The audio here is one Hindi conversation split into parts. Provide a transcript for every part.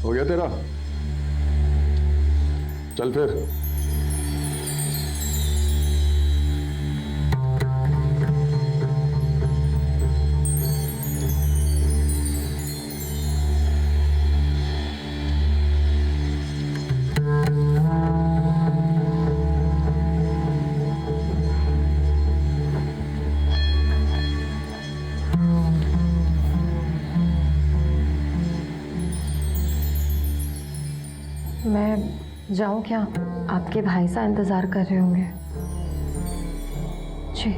हो गया तेरा? चल फिर। मैं जाऊं क्या? आपके भाई साहब इंतजार कर रहे होंगे। जी।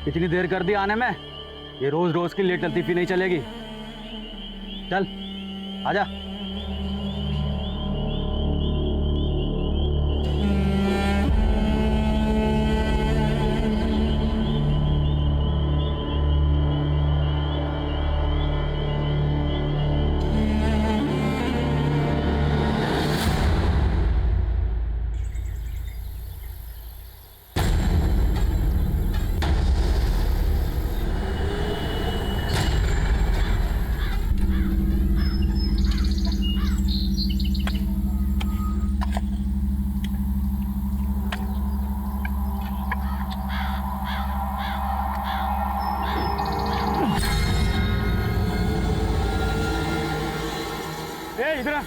इतनी देर कर दी आने में, ये रोज रोज की लेट लतीफी नहीं चलेगी। चल आजा। इधर आ।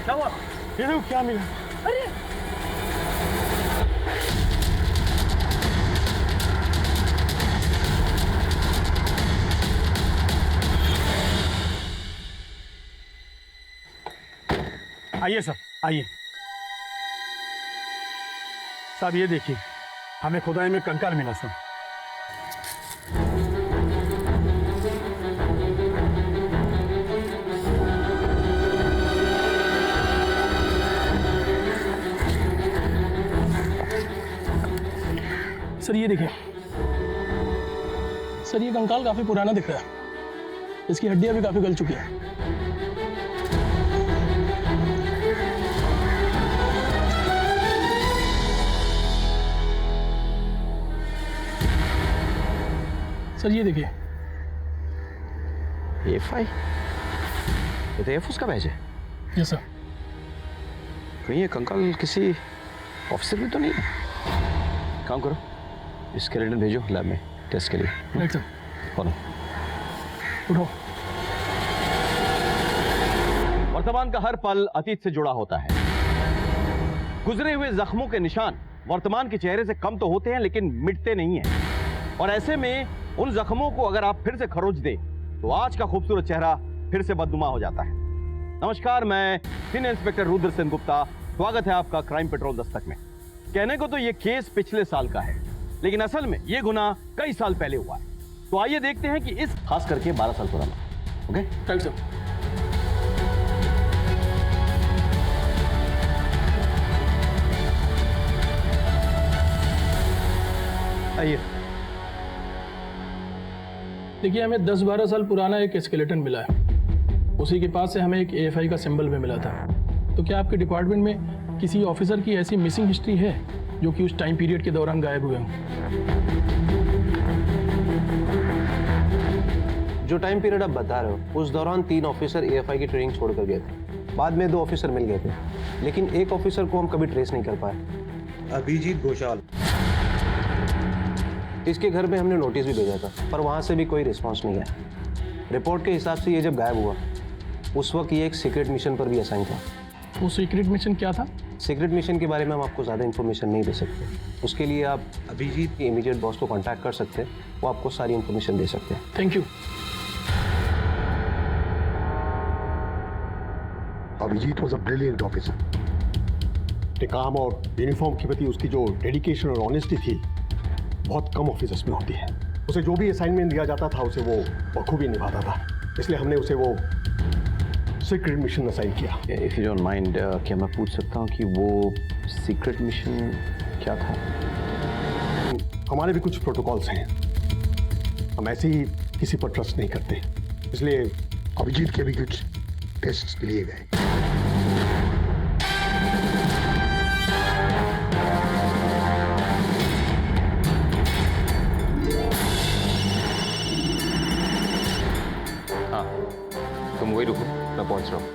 क्या हुआ? ये देखो क्या मिला। अरे आइए सर, आइए। साहब ये देखिए, हमें खुदाई में कंकाल मिला सर। सर ये देखिए, सर ये कंकाल काफी पुराना दिख रहा है। इसकी हड्डियां भी काफी गल चुकी हैं। सर ये देखिए, A5? ये तो एयरफोर्स का बैच है। Yes sir. कहीं ये कंकाल किसी ऑफिसर में तो नहीं है? काम करो, स्केलेटन भेजो लैब में टेस्ट के लिए। Right sir. फॉलो। उठो। वर्तमान का हर पल अतीत से जुड़ा होता है। गुजरे हुए जख्मों के निशान वर्तमान के चेहरे से कम तो होते हैं, लेकिन मिटते नहीं हैं। और ऐसे में उन जख्मों को अगर आप फिर से खरोच दें तो आज का खूबसूरत चेहरा फिर से बदनुमा हो जाता है। नमस्कार, मैं सीनियर इंस्पेक्टर रुद्र सेन गुप्ता। स्वागत है आपका क्राइम पेट्रोल दस्तक में। कहने को तो ये केस पिछले साल का है, लेकिन असल में ये गुनाह कई साल पहले हुआ है। तो आइए देखते हैं कि इस खास करके 12 साल पुराना। Okay, right sir. आइए। देखिए, हमें 10-12 साल पुराना एक स्केलेटन मिला है। उसी के पास से हमें एक AFI का सिंबल भी मिला था। तो क्या आपके डिपार्टमेंट में किसी ऑफिसर की ऐसी मिसिंग हिस्ट्री है जो कि उस टाइम पीरियड के दौरान गायब हुए हों? जो टाइम पीरियड आप बता रहे हो, उस दौरान 3 ऑफिसर AFI की ट्रेनिंग छोड़कर गए थे। बाद में 2 ऑफिसर मिल गए थे, लेकिन एक ऑफिसर को हम कभी ट्रेस नहीं कर पाए। अभिजीत घोषाल। इसके घर में हमने नोटिस भी भेजा था, पर वहाँ से भी कोई रिस्पॉन्स नहीं आया। रिपोर्ट के हिसाब से ये जब गायब हुआ, उस वक्त ये एक सीक्रेट मिशन पर भी असाइन था। वो सीक्रेट मिशन क्या था? सीक्रेट मिशन के बारे में हम आपको ज़्यादा इन्फॉर्मेशन नहीं दे सकते। उसके लिए आप अभिजीत के इमीडिएट बॉस को कांटेक्ट कर सकते हैं, वो आपको सारी इन्फॉर्मेशन दे सकते हैं। Thank you. Abhijit was a brilliant officer. काम और यूनिफॉर्म के प्रति उसकी जो डेडिकेशन और ऑनेस्टी थी, बहुत कम ऑफिसर्स में होती है। उसे जो भी असाइनमेंट दिया जाता था, उसे वो बखूबी निभाता था। इसलिए हमने उसे वो सीक्रेट मिशन असाइन किया। इफ यू डोंट माइंड, क्या मैं पूछ सकता हूँ कि वो सीक्रेट मिशन क्या था? हमारे भी कुछ प्रोटोकॉल्स हैं, हम ऐसे ही किसी पर ट्रस्ट नहीं करते, इसलिए अभिजीत के भी कुछ टेस्ट लिए गए। मैं पहुंच रहा हूँ।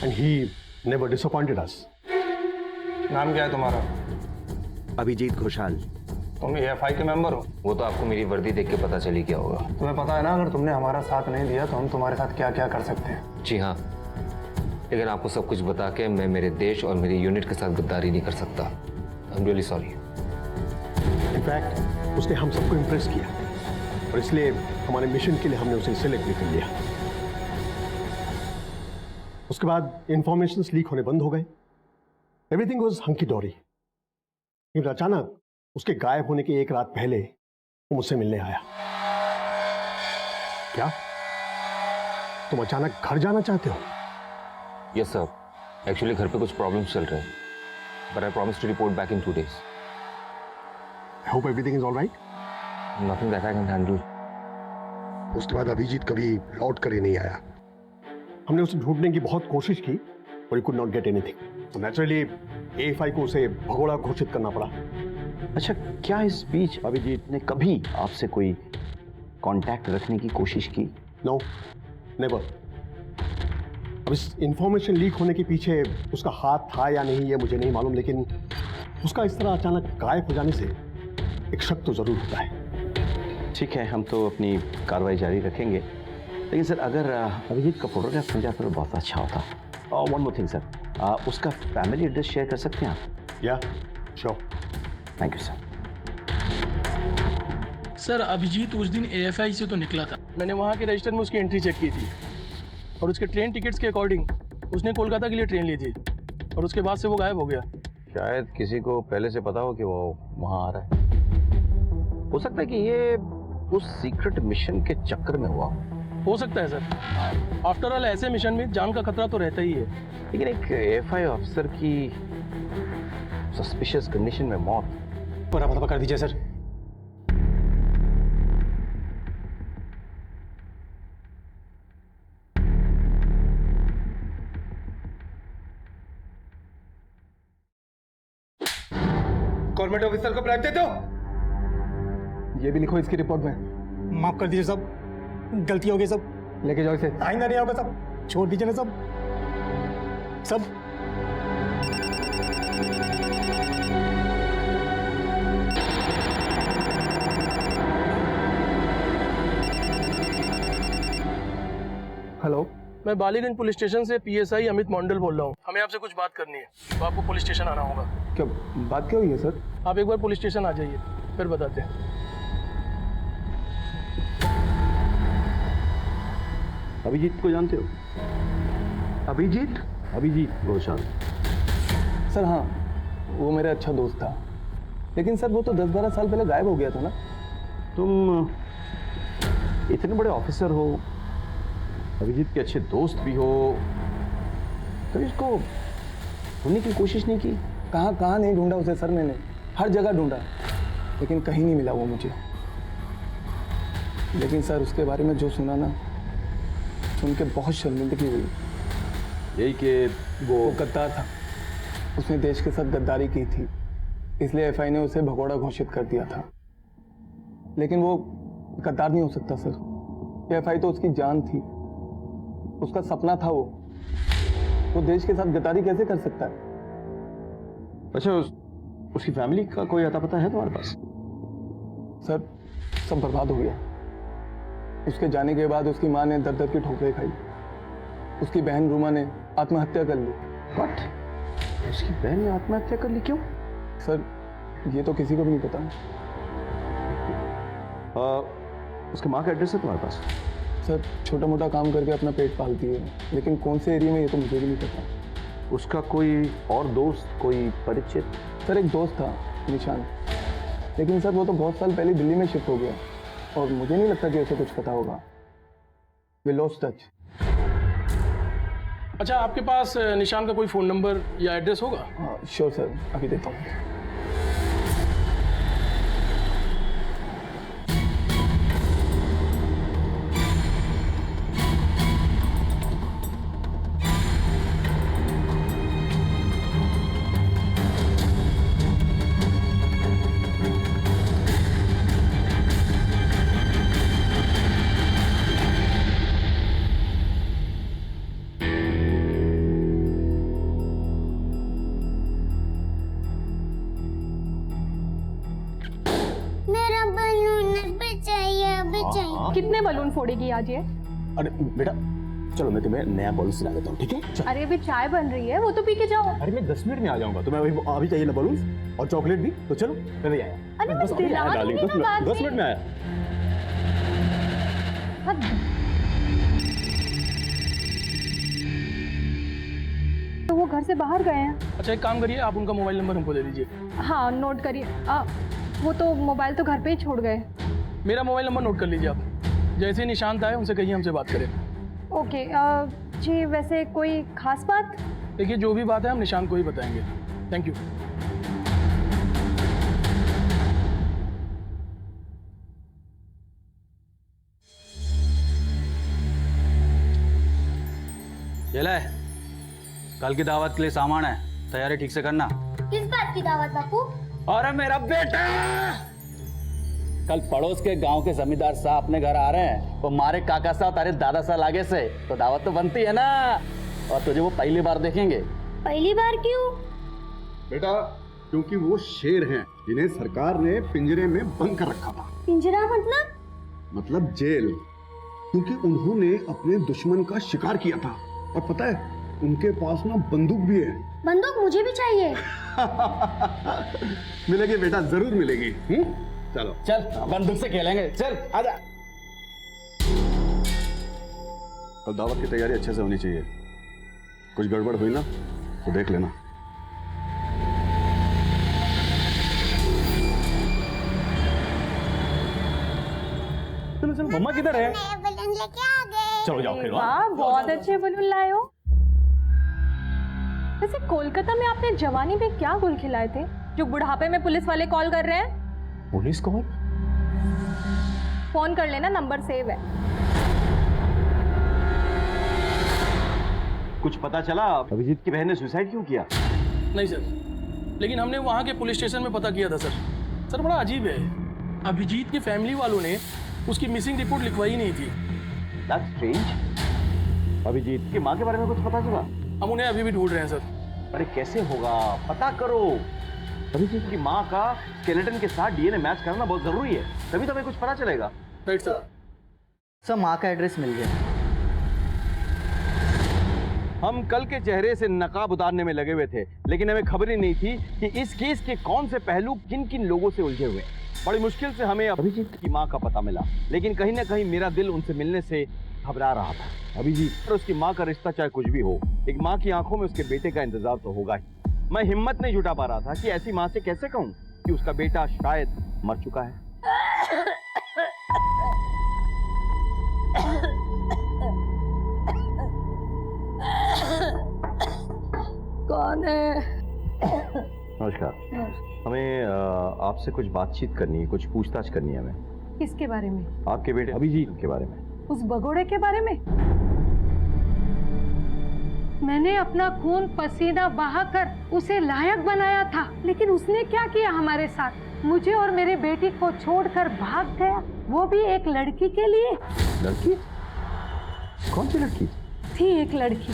And he never disappointed us. नाम क्या है तुम्हारा? अभिजीत घोषाल। तुम एएफआई के मेंबर हो? वो तो आपको मेरी वर्दी देख के पता चली क्या होगा। तुम्हें पता है ना, अगर तुमने हमारा साथ नहीं दिया तो हम तुम्हारे साथ क्या क्या कर सकते हैं। जी हाँ, लेकिन आपको सब कुछ बता के मैं मेरे देश और मेरी यूनिट के साथ गद्दारी नहीं कर सकता। I am really sorry. In fact उसने हम सबको इम्प्रेस किया और इसलिए हमारे मिशन के लिए हमने उसे सिलेक्ट भी कर लिया। उसके बाद इंफॉर्मेशंस लीक होने बंद हो गए। एवरीथिंग वाज हंकी डोरी। फिर अचानक उसके गायब होने के एक रात पहले वो मुझसे मिलने आया। क्या तुम अचानक घर जाना चाहते हो? यस सर, एक्चुअली घर पे कुछ प्रॉब्लम्स चल रहे हैं, but I promise to report back in 2 days। I hope everything is alright. Nothing that I can handle. उसके बाद अभिजीत कभी लौट कर ही नहीं आया। हमने उसे ढूंढने की बहुत कोशिश की और कुड नॉट गेट एनीथिंग। तो नेचुरली एएफआई को उसे भगोड़ा घोषित करना पड़ा। अच्छा, क्या इस बीच अभिजीत ने कभी आपसे कोई कांटेक्ट रखने की कोशिश की? No, never. अब इस इंफॉर्मेशन लीक होने के पीछे उसका हाथ था या नहीं ये मुझे नहीं मालूम, लेकिन उसका इस तरह अचानक गायब हो जाने से एक शक तो जरूर होता है। ठीक है, हम तो अपनी कार्रवाई जारी रखेंगे, लेकिन सर अगर अभिजीत का फोटोग्राफ मिल जाता तो बहुत अच्छा होता। और वन मोर थिंग सर, उसका फैमिली एड्रेस शेयर कर सकते हैं आप? या sure. Thank you sir. Sir Abhijit उस दिन एएफआई से तो निकला था। मैंने वहाँ के रजिस्टर में उसकी एंट्री चेक की थी और उसके ट्रेन टिकट्स के अकॉर्डिंग उसने कोलकाता के लिए ट्रेन ली थी और उसके बाद से वो गायब हो गया। शायद किसी को पहले से पता हो कि वो वहाँ आ रहा है। हो सकता है कि ये उस सीक्रेट मिशन के चक्कर में हुआ हो सकता है सर। आफ्टर ऑल ऐसे मिशन में जान का खतरा तो रहता ही है। लेकिन एक एएफआई ऑफिसर की सस्पिशियस कंडीशन में मौत। पूरा पता कर दीजिए सर। गवर्नमेंट ऑफिसर को ब्राइब देते हो? ये भी लिखो इसकी रिपोर्ट में। माफ कर दीजिए सब, गलती हो गई सब। लेके जाओ इसे। आइंदा नहीं होगा सब, छोड़ दीजिए ना सब सब। हेलो, मैं बालीगंज पुलिस स्टेशन से पीएसआई अमित मंडल बोल रहा हूँ। हमें आपसे कुछ बात करनी है, तो आपको पुलिस स्टेशन आना होगा। क्या बात क्या हुई है सर? आप एक बार पुलिस स्टेशन आ जाइए, फिर बताते हैं। अभिजीत को जानते हो? अभिजीत? अभिजीत घोषाल। सर हाँ, वो मेरा अच्छा दोस्त था, लेकिन सर वो तो 10-12 साल पहले गायब हो गया था ना। तुम इतने बड़े ऑफिसर हो, अभिजीत के अच्छे दोस्त भी हो, कभी इसको ढूंढने की कोशिश नहीं की? कहाँ नहीं ढूंढा उसे सर, मैंने हर जगह ढूंढा, लेकिन कहीं नहीं मिला वो मुझे। लेकिन सर उसके बारे में जो सुना ना, सुन के बहुत शर्मिंदगी हुई। यही कि वो गद्दार था, उसने देश के साथ गद्दारी की थी, इसलिए एफआई ने उसे भगोड़ा घोषित कर दिया था। लेकिन वो गद्दार नहीं हो सकता सर। एफआई तो उसकी जान थी, उसका सपना था। वो देश के साथ गद्दारी कैसे कर सकता है? अच्छा, उसकी फैमिली का कोई अता पता है तुम्हारे पास? सर सब बर्बाद हो गया। उसके जाने के बाद उसकी माँ ने दर-दर की ठोकरें खाई, उसकी बहन रूमा ने आत्महत्या कर ली। व्हाट? उसकी बहन ने आत्महत्या कर ली? क्यों? सर ये तो किसी को भी नहीं पता। उसके माँ का एड्रेस है तुम्हारे पास? सर छोटा मोटा काम करके अपना पेट पालती है, लेकिन कौन से एरिया में ये तो मुझे भी नहीं पता। उसका कोई और दोस्त, कोई परिचित? सर एक दोस्त था निशान, लेकिन सर वो तो बहुत साल पहले दिल्ली में शिफ्ट हो गया और मुझे नहीं लगता कि उसे कुछ पता होगा। We lost touch. अच्छा, आपके पास निशान का कोई फ़ोन नंबर या एड्रेस होगा? हाँ श्योर सर, अभी देता हूँ। चाहिए। कितने बलून फोड़ेगी आज ये? अरे बेटा चलो मैं तुम्हें नया बॉल सिला देता हूँ, ठीक है? चल। अरे अभी चाय बन रही है, वो तो पी के जाओ। अरे मैं 10 मिनट में आ जाऊंगा, तुम्हें अभी चाहिए ना बलून और चॉकलेट भी, तो चलो मैं भी आया। अरे बस दिला दूंगी ना बाद में। 10 मिनट में आया। तो वो घर से बाहर गए हैं। अच्छा एक काम करिए, आप उनका मोबाइल नंबर हमको दे दीजिए। हाँ नोट करिए। वो तो मोबाइल तो घर पे ही छोड़ गए। मेरा मोबाइल नंबर नोट कर लीजिए आप। जैसे ही निशांत आए उनसे कहिए हमसे बात करें। ओके। जी वैसे कोई खास बात? देखिए जो भी बात है हम निशांत को ही बताएंगे। Thank you. ये ले, कल की दावत के लिए सामान है, तैयारी ठीक से करना। किस बात की दावत बापू? अरे मेरा बेटा, कल पड़ोस के गांव के जमींदार साहब अपने घर आ रहे हैं। वो मारे काका साहब तारे दादा साहब आगे से, तो दावत तो बनती है ना। और तुझे वो पहली बार देखेंगे। पहली बार क्यों? बेटा क्योंकि वो शेर हैं जिन्हें सरकार ने पिंजरे में बंद कर रखा था। पिंजरा मतलब जेल, क्योंकि उन्होंने अपने दुश्मन का शिकार किया था। और पता है उनके पास ना बंदूक भी है। बंदूक मुझे भी चाहिए। मिलेगी बेटा, जरूर मिलेगी। चलो चल बंदूक से खेलेंगे, चल आजा। कल दावत की तैयारी अच्छे से होनी चाहिए, कुछ गड़बड़ हुई ना तो देख लेना। चलो चलो, मम्मा किधर है? बलून लेके आ गए। चलो जाओ खेलो। वाह बहुत अच्छे बलून लाए हो। वैसे कोलकाता में आपने जवानी में क्या गुल खिलाए थे जो बुढ़ापे में पुलिस वाले कॉल कर रहे हैं? Police call? फोन कर लेना, नंबर सेव है। कुछ पता चला अभिजीत की बहन ने सुसाइड क्यों किया? नहीं सर, लेकिन हमने वहाँ के पुलिस स्टेशन में पता किया था सर। सर बड़ा अजीब है, अभिजीत की फैमिली वालों ने उसकी मिसिंग रिपोर्ट लिखवाई नहीं थी। That's strange। अभिजीत की माँ के बारे में कुछ पता चला? हम उन्हें अभी भी ढूंढ रहे हैं सर। अरे कैसे होगा, पता करो। अभिजीत की माँ का स्केलेटन के साथ डीएनए मैच करना बहुत जरूरी है, तभी तो हमें कुछ पता चलेगा। Right sir. सर माँ का एड्रेस मिल गया। हम कल के चेहरे से नकाब उतारने में लगे हुए थे, लेकिन हमें खबर ही नहीं थी कि इस केस के कौन से पहलू किन किन लोगों से उलझे हुए। बड़ी मुश्किल से हमें अभिजीत की माँ का पता मिला, लेकिन कहीं ना कहीं मेरा दिल उनसे मिलने से घबरा रहा था। अभिजीत और उसकी माँ का रिश्ता चाहे कुछ भी हो, एक माँ की आंखों में उसके बेटे का इंतजार तो होगा ही। मैं हिम्मत नहीं जुटा पा रहा था कि ऐसी माँ से कैसे कहूँ कि उसका बेटा शायद मर चुका है। कौन है? नमस्कार। हमें आपसे कुछ बातचीत करनी है, कुछ पूछताछ करनी है हमें। किसके बारे में? आपके बेटे अभिजीत के बारे में। उस भगोड़े के बारे में? मैंने अपना खून पसीना बहाकर उसे लायक बनाया था, लेकिन उसने क्या किया हमारे साथ? मुझे और मेरे बेटी को छोड़कर भाग गया, वो भी एक लड़की के लिए। लड़की? कौन सी लड़की? थी एक लड़की।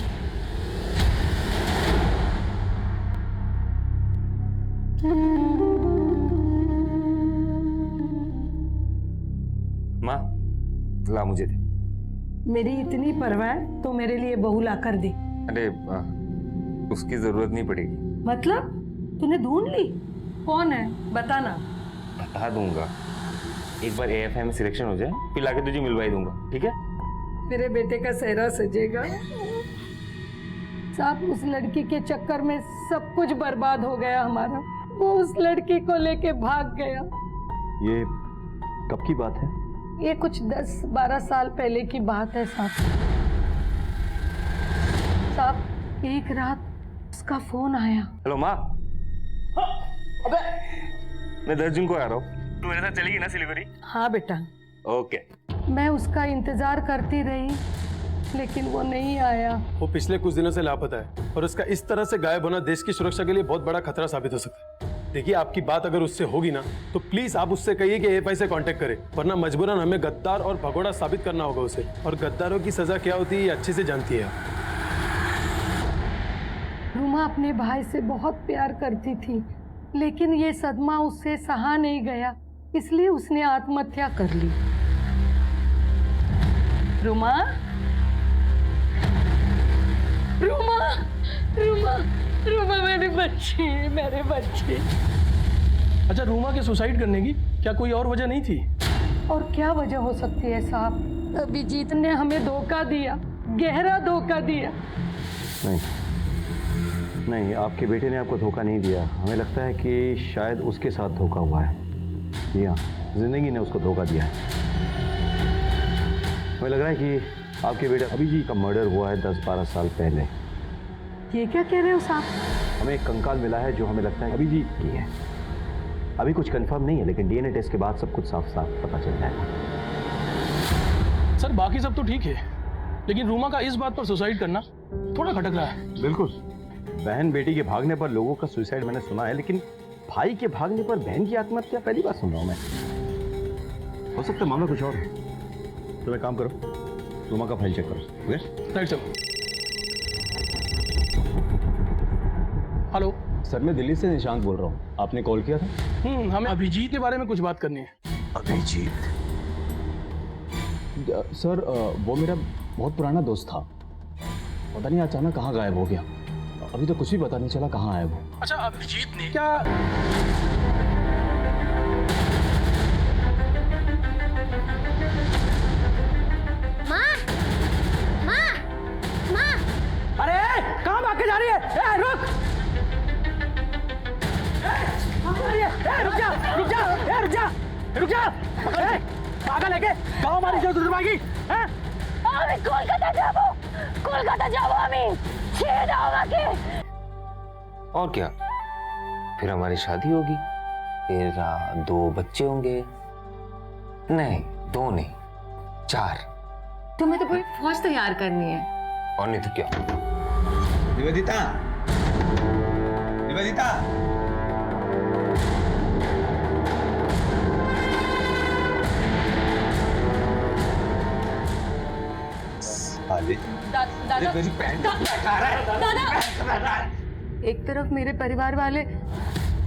माँ ला मुझे दे। मेरी इतनी परवाह है तो मेरे लिए बहू ला कर दी। अरे उसकी जरूरत नहीं पड़ेगी। मतलब तूने ढूंढ ली? कौन है बताना। बता दूंगा, एक बार AFI में सिलेक्शन हो जाए फिर लाके तुझे मिलवा ही दूंगा, ठीक है? मेरे बेटे का सेहरा सजेगा। साहब उस लड़की के चक्कर में सब कुछ बर्बाद हो गया हमारा। वो उस लड़की को लेके भाग गया। ये कब की बात है? ये कुछ 10-12 साल पहले की बात है साहब। साहब एक रात उसका फोन आया। हेलो माँ। अबे मैं 10 जून को आ रहा हूँ, तू मेरे साथ चलेगी ना सिलीगुड़ी? हाँ बेटा। ओके। मैं उसका इंतजार करती रही, लेकिन वो नहीं आया। वो पिछले कुछ दिनों से लापता है और उसका इस तरह से गायब होना देश की सुरक्षा के लिए बहुत बड़ा खतरा साबित हो सकता है। देखिए आपकी बात अगर उससे होगी ना तो प्लीज आप उससे कहिए कि AFI से कांटेक्ट करे, वरना मजबूरन हमें गद्दार और भगोड़ा साबित करना होगा उसे। और गद्दारों की सजा क्या होती है ये अच्छे से जानती है। रूमा अपने भाई से बहुत प्यार करती थी, लेकिन ये सदमा उससे सहा नहीं गया, इसलिए उसने आत्महत्या कर ली। रुमा रुमा रुमा रुमा मेरे बच्चे। अच्छा, रूमा के सुसाइड करने की क्या कोई और वजह नहीं थी? और क्या वजह हो सकती है साहब? अभिजीत ने हमें धोखा दिया, गहरा धोखा दिया। नहीं, आपके बेटे ने आपको धोखा नहीं दिया। हमें लगता है कि शायद उसके साथ धोखा हुआ है। जी हाँ, जिंदगी ने उसको धोखा दिया है। हमें लग रहा है कि आपके बेटे अभिजीत का मर्डर हुआ है 10-12 साल पहले। ये क्या कह रहे हो साहब? हमें एक कंकाल मिला है जो हमें लगता है अभिजीत की है। अभी कुछ कंफर्म नहीं है, लेकिन डीएनए टेस्ट के बाद सब कुछ साफ साफ पता चल जाएगा। सर बाकी सब तो ठीक है, लेकिन रूमा का इस बात पर सुसाइड करना थोड़ा खटक रहा है। बिल्कुल, बहन बेटी के भागने पर लोगों का सुसाइड मैंने सुना है, लेकिन भाई के भागने पर बहन की आत्महत्या पहली बार सुन रहा हूं मैं। हो सकता है मामला कुछ और है। तो एक काम करो, रूमा का फाइल चेक करो। Okay, right sir. Hello sir, मैं दिल्ली से निशांत बोल रहा हूँ। आपने कॉल किया था? हमें अभिजीत के बारे में कुछ बात करनी है। अभिजीत? सर वो मेरा बहुत पुराना दोस्त था। पता नहीं अचानक कहाँ गायब हो गया। अभी तो कुछ भी पता नहीं चला कहाँ है वो। अच्छा, अभिजीत ने क्या माँ अरे कहाँ भाग के जा रही है? रुक! रुक जा! पागल है के? गाँव हमारी जो दुर्भागी है? আমি কলকাতা যাব আমি ছেড়ে দাও আমাকে। और क्या, फिर हमारी शादी होगी, फिर 2 बच्चे होंगे। नहीं, 2 नहीं, 4। तुम्हें तो पूरी फौज तैयार करनी है। और नहीं तो क्या। निवेदिता, निवेदिता, एक तरफ मेरे परिवार वाले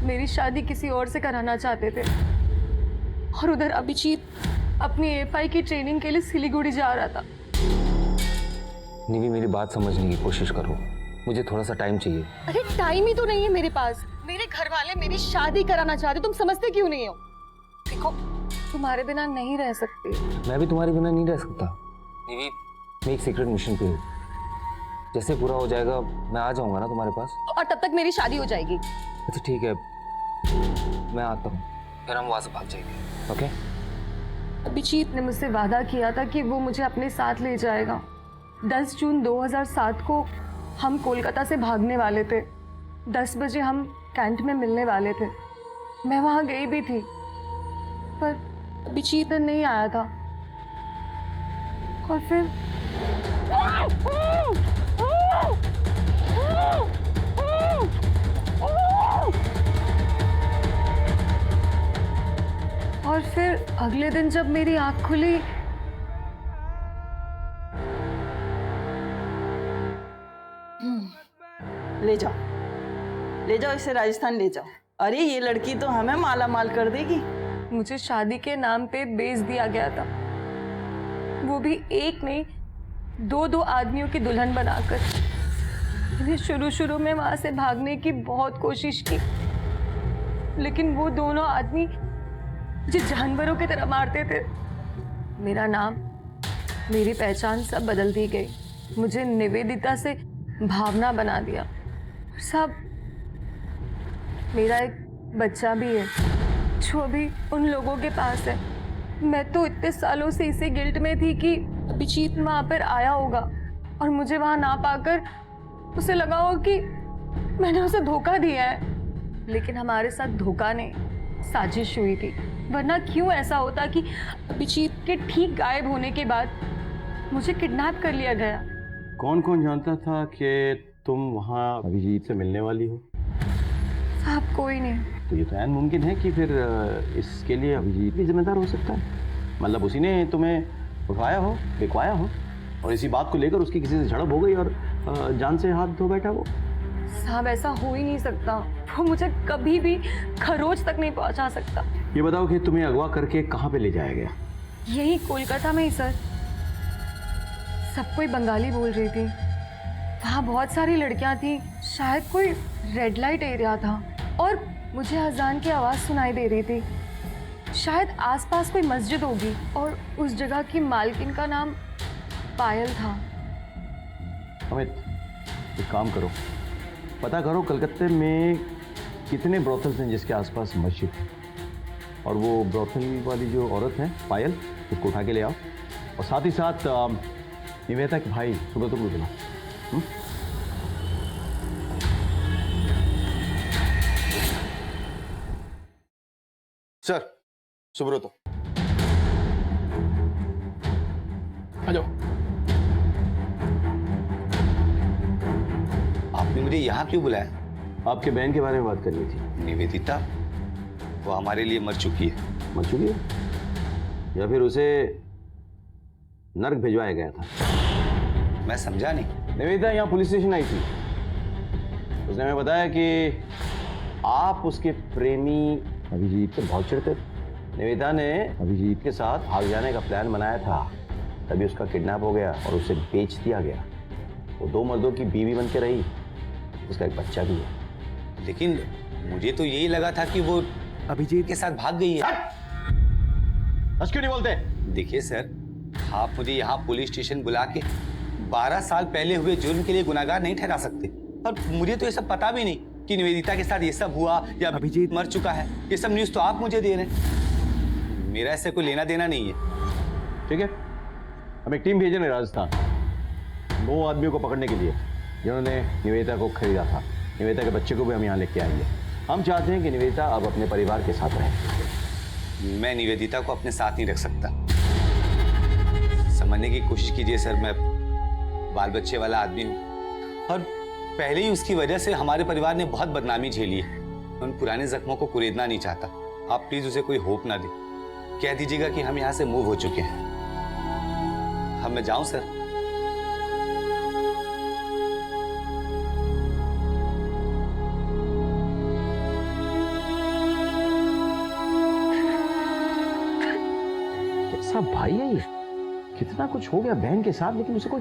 मेरी शादी किसी और से कराना चाहते थे, और उधर अभिजीत अपनी एफआई की ट्रेनिंग के लिए सिलीगुड़ी जा रहा था। निवी, मेरी बात समझने की कोशिश करो, मुझे थोड़ा सा टाइम चाहिए। अरे टाइम ही तो नहीं है मेरे पास। मेरे घर वाले मेरी शादी कराना चाहते, तुम समझते क्यों नहीं हो? देखो, तुम्हारे बिना नहीं रह सकती। मैं भी तुम्हारे बिना नहीं रह सकता। निवी, मैं एक सीक्रेट मिशन पे हूँ। जैसे पूरा हो जाएगा मैं आ जाऊंगा ना तुम्हारे पास, और तब तक मेरी शादी हो जाएगी। अच्छा ठीक है, मैं आता हूँ, फिर हम वहां से भाग जाएंगे। ओके? अभिजीत ने मुझसे वादा किया था कि वो मुझे अपने साथ ले जाएगा। 10 जून 2007 को हम कोलकाता से भागने वाले थे। 10 बजे हम कैंट में मिलने वाले थे। मैं वहाँ गई भी थी, पर अभिजीत नहीं आया था। और फिर अगले दिन जब मेरी आँख खुली, ले जाओ इसे राजस्थान ले जाओ। अरे ये लड़की तो हमें माला माल कर देगी। मुझे शादी के नाम पे बेच दिया गया था, वो भी एक नहीं 2 आदमियों की दुल्हन बनाकर। मैंने शुरू में वहां से भागने की बहुत कोशिश की, लेकिन वो दोनों आदमी मुझे जानवरों की तरह मारते थे। मेरा नाम, मेरी पहचान सब बदल दी गई। मुझे निवेदिता से भावना बना दिया। सब, मेरा एक बच्चा भी है जो अभी उन लोगों के पास है। मैं तो इतने सालों से इसी गिल्ट में थी कि अभिजीत वहाँ पर आया होगा और मुझे वहाँ ना पाकर उसे लगा हो कि मैंने उसे धोखा दिया है। लेकिन हमारे साथ धोखा नहीं, साजिश हुई थी। वरना क्यों ऐसा होता कि अभिजीत के ठीक गायब होने के बाद मुझे किडनैप कर लिया गया। कौन कौन जानता था कि तुम वहाँ अभिजीत से मिलने वाली हो? साहब कोई नहीं। तो ये तो ऐन मुमकिन है कि फिर इसके लिए अभिजीत भी जिम्मेदार हो सकता है। मतलब उसी ने तुम्हें उठाया हो, बिकवाया हो, और इसी बात को लेकर उसकी किसी से झड़प हो गई और जान से हाथ धो बैठा वो। साहब ऐसा हो ही नहीं सकता। वो मुझे कभी भी खरोच तक नहीं पहुंचा सकता। ये बताओ कि तुम्हें अगवा करके कहाँ पे ले जाया गया? यही कोलकाता में ही सर। सब कोई बंगाली बोल रही थी। वहाँ बहुत सारी लड़कियाँ थी, शायद कोई रेड लाइट एरिया था, और मुझे अजान की आवाज़ सुनाई दे रही थी। शायद आसपास कोई मस्जिद होगी, और उस जगह की मालकिन का नाम पायल था। अमित, एक काम करो, पता करो कलकत्ते में कितने ब्रोथल्स हैं जिसके आसपास मस्जिद है, और वो ब्रोथल वाली जो औरत है पायल, उसको उठा के ले आओ, और साथ ही साथ निवेदिता के भाई सुब्रत को बुलाओ। सर, सुब्रतो। आ जाओ। आपने मुझे यहाँ क्यों बुलाया? आपके बहन के बारे में बात करनी थी। निवेदिता, वो हमारे लिए मर चुकी है। मर चुकी है, या फिर उसे नर्क भिजवाया गया था? मैं समझा नहीं। निवेदिता यहाँ पुलिस स्टेशन आई थी, उसने हमें बताया कि आप उसके प्रेमी अभिजीत से बहुत चिढ़ते थे। निवेदिता ने अभिजीत के साथ भाग जाने का प्लान बनाया था, तभी उसका किडनैप हो गया और उसे बेच दिया गया। वो 2 मर्दों की बीवी बन के रही, उसका एक बच्चा भी है। लेकिन मुझे तो यही लगा था कि वो अभिजीत के साथ भाग गई है। बस क्यों नहीं बोलते? देखिए सर, आप मुझे यहाँ पुलिस स्टेशन बुला के 12 साल पहले हुए जुर्म के लिए गुनाहगार नहीं ठहरा सकते, और मुझे तो ये सब पता भी नहीं कि निवेदिता के साथ ये सब हुआ या अभिजीत मर चुका है। ये सब न्यूज़ तो आप मुझे दे रहे हैं, मेरा इससे कोई लेना देना नहीं है। ठीक है, हम एक टीम भेजे हैं राजस्थान 2 आदमियों को पकड़ने के लिए जिन्होंने निवेदिता को खरीदा था। निवेदिता के बच्चे को भी हम यहाँ लेके आएंगे। हम चाहते हैं कि निवेदिता अब अपने परिवार के साथ रहे। मैं निवेदिता को अपने साथ नहीं रख सकता। समझने की कोशिश कीजिए सर, मैं बाल बच्चे वाला आदमी हूँ, और पहले ही उसकी वजह से हमारे परिवार ने बहुत बदनामी झेली है। मैं उन पुराने जख्मों को कुरेदना नहीं चाहता। आप प्लीज उसे कोई होप ना दे। कह दीजिएगा कि हम यहाँ से मूव हो चुके हैं। अब मैं जाऊं सर? कैसा भाई है ये? कितना कुछ हो गया बहन के साथ, लेकिन उसे कोई